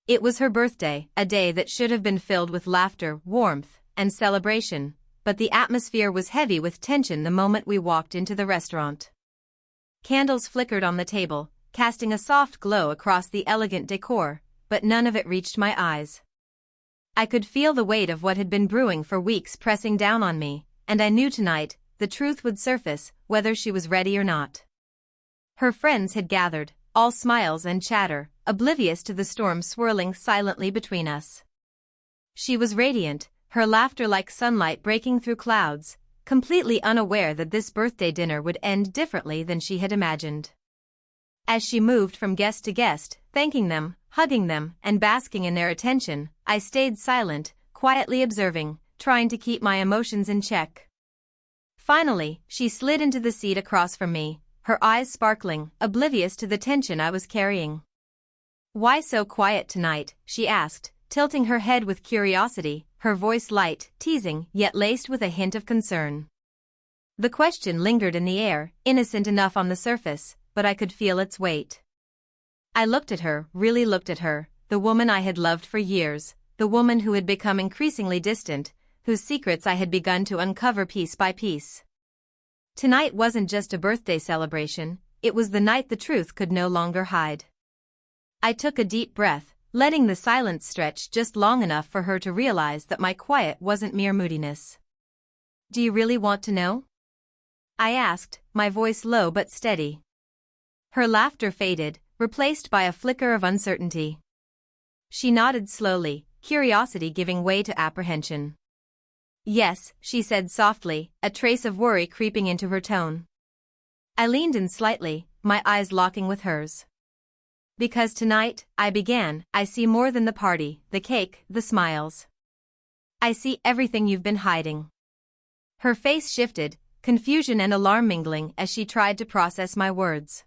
It was her birthday, a day that should have been filled with laughter, warmth, and celebration, but the atmosphere was heavy with tension the moment we walked into the restaurant. Candles flickered on the table, casting a soft glow across the elegant decor, but none of it reached my eyes. I could feel the weight of what had been brewing for weeks pressing down on me, and I knew tonight, the truth would surface, whether she was ready or not. Her friends had gathered, all smiles and chatter, oblivious to the storm swirling silently between us. She was radiant, her laughter like sunlight breaking through clouds, completely unaware that this birthday dinner would end differently than she had imagined. As she moved from guest to guest, thanking them, hugging them, and basking in their attention, I stayed silent, quietly observing, trying to keep my emotions in check. Finally, she slid into the seat across from me, her eyes sparkling, oblivious to the tension I was carrying. "Why so quiet tonight?" she asked, tilting her head with curiosity, her voice light, teasing, yet laced with a hint of concern. The question lingered in the air, innocent enough on the surface, but I could feel its weight. I looked at her, really looked at her, the woman I had loved for years, the woman who had become increasingly distant, whose secrets I had begun to uncover piece by piece. Tonight wasn't just a birthday celebration, it was the night the truth could no longer hide. I took a deep breath, letting the silence stretch just long enough for her to realize that my quiet wasn't mere moodiness. "Do you really want to know?" I asked, my voice low but steady. Her laughter faded, replaced by a flicker of uncertainty. She nodded slowly, curiosity giving way to apprehension. "Yes," she said softly, a trace of worry creeping into her tone. I leaned in slightly, my eyes locking with hers. "Because tonight," I began, "I see more than the party, the cake, the smiles. I see everything you've been hiding." Her face shifted, confusion and alarm mingling as she tried to process my words.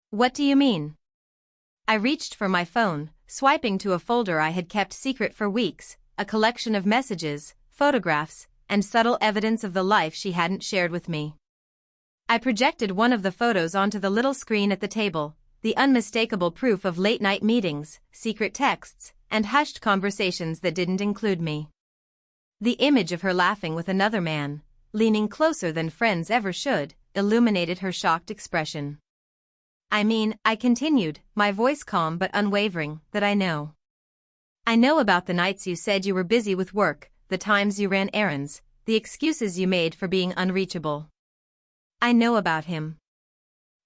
"What do you mean?" I reached for my phone, swiping to a folder I had kept secret for weeks, a collection of messages, photographs, and subtle evidence of the life she hadn't shared with me. I projected one of the photos onto the little screen at the table, the unmistakable proof of late-night meetings, secret texts, and hushed conversations that didn't include me. The image of her laughing with another man, leaning closer than friends ever should, illuminated her shocked expression. "I mean," I continued, my voice calm but unwavering, "that I know. I know about the nights you said you were busy with work, the times you ran errands, the excuses you made for being unreachable. I know about him."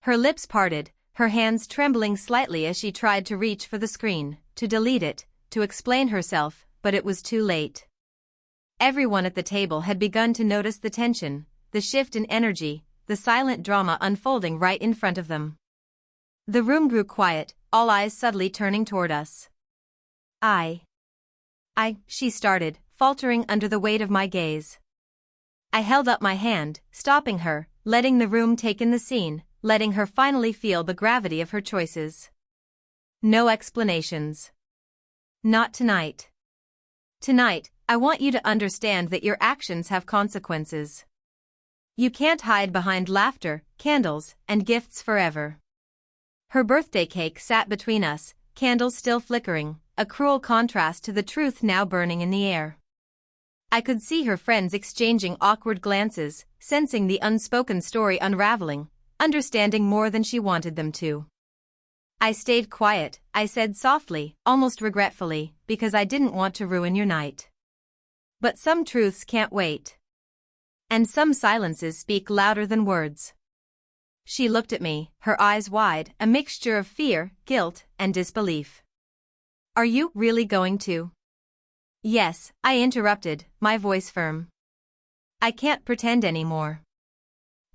Her lips parted, her hands trembling slightly as she tried to reach for the screen, to delete it, to explain herself, but it was too late. Everyone at the table had begun to notice the tension, the shift in energy, the silent drama unfolding right in front of them. The room grew quiet, all eyes subtly turning toward us. She started, faltering under the weight of my gaze. I held up my hand, stopping her, letting the room take in the scene, letting her finally feel the gravity of her choices. "No explanations. Not tonight. Tonight, I want you to understand that your actions have consequences. You can't hide behind laughter, candles, and gifts forever." Her birthday cake sat between us, candles still flickering, a cruel contrast to the truth now burning in the air. I could see her friends exchanging awkward glances, sensing the unspoken story unraveling, understanding more than she wanted them to. "I stayed quiet," I said softly, almost regretfully, "because I didn't want to ruin your night. But some truths can't wait. And some silences speak louder than words." She looked at me, her eyes wide, a mixture of fear, guilt, and disbelief. "Are you really going to?" "Yes," I interrupted, my voice firm. "I can't pretend anymore.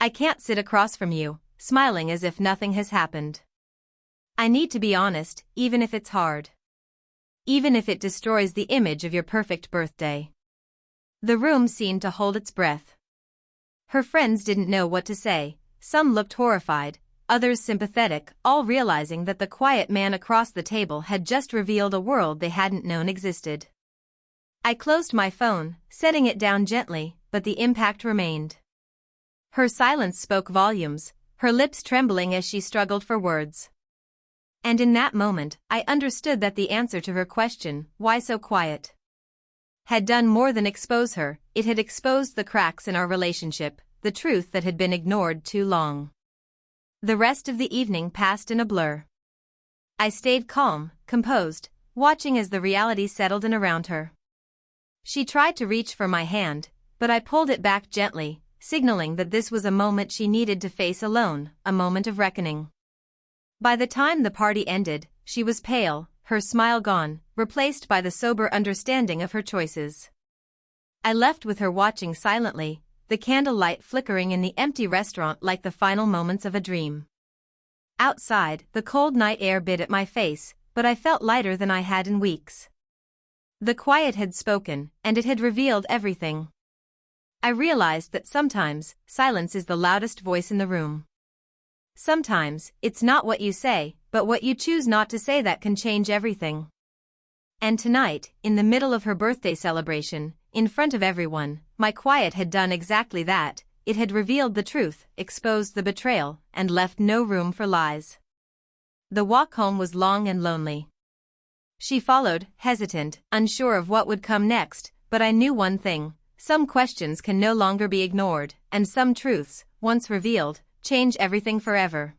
I can't sit across from you, smiling as if nothing has happened. I need to be honest, even if it's hard. Even if it destroys the image of your perfect birthday." The room seemed to hold its breath. Her friends didn't know what to say, some looked horrified, others sympathetic, all realizing that the quiet man across the table had just revealed a world they hadn't known existed. I closed my phone, setting it down gently, but the impact remained. Her silence spoke volumes, her lips trembling as she struggled for words. And in that moment, I understood that the answer to her question, "Why so quiet?" had done more than expose her. It had exposed the cracks in our relationship, the truth that had been ignored too long. The rest of the evening passed in a blur. I stayed calm, composed, watching as the reality settled in around her. She tried to reach for my hand, but I pulled it back gently, signaling that this was a moment she needed to face alone, a moment of reckoning. By the time the party ended, she was pale, her smile gone, replaced by the sober understanding of her choices. I left with her watching silently, the candlelight flickering in the empty restaurant like the final moments of a dream. Outside, the cold night air bit at my face, but I felt lighter than I had in weeks. The quiet had spoken, and it had revealed everything. I realized that sometimes, silence is the loudest voice in the room. Sometimes, it's not what you say, but what you choose not to say that can change everything. And tonight, in the middle of her birthday celebration, in front of everyone, my quiet had done exactly that. It had revealed the truth, exposed the betrayal, and left no room for lies. The walk home was long and lonely. She followed, hesitant, unsure of what would come next, but I knew one thing: some questions can no longer be ignored, and some truths, once revealed, change everything forever.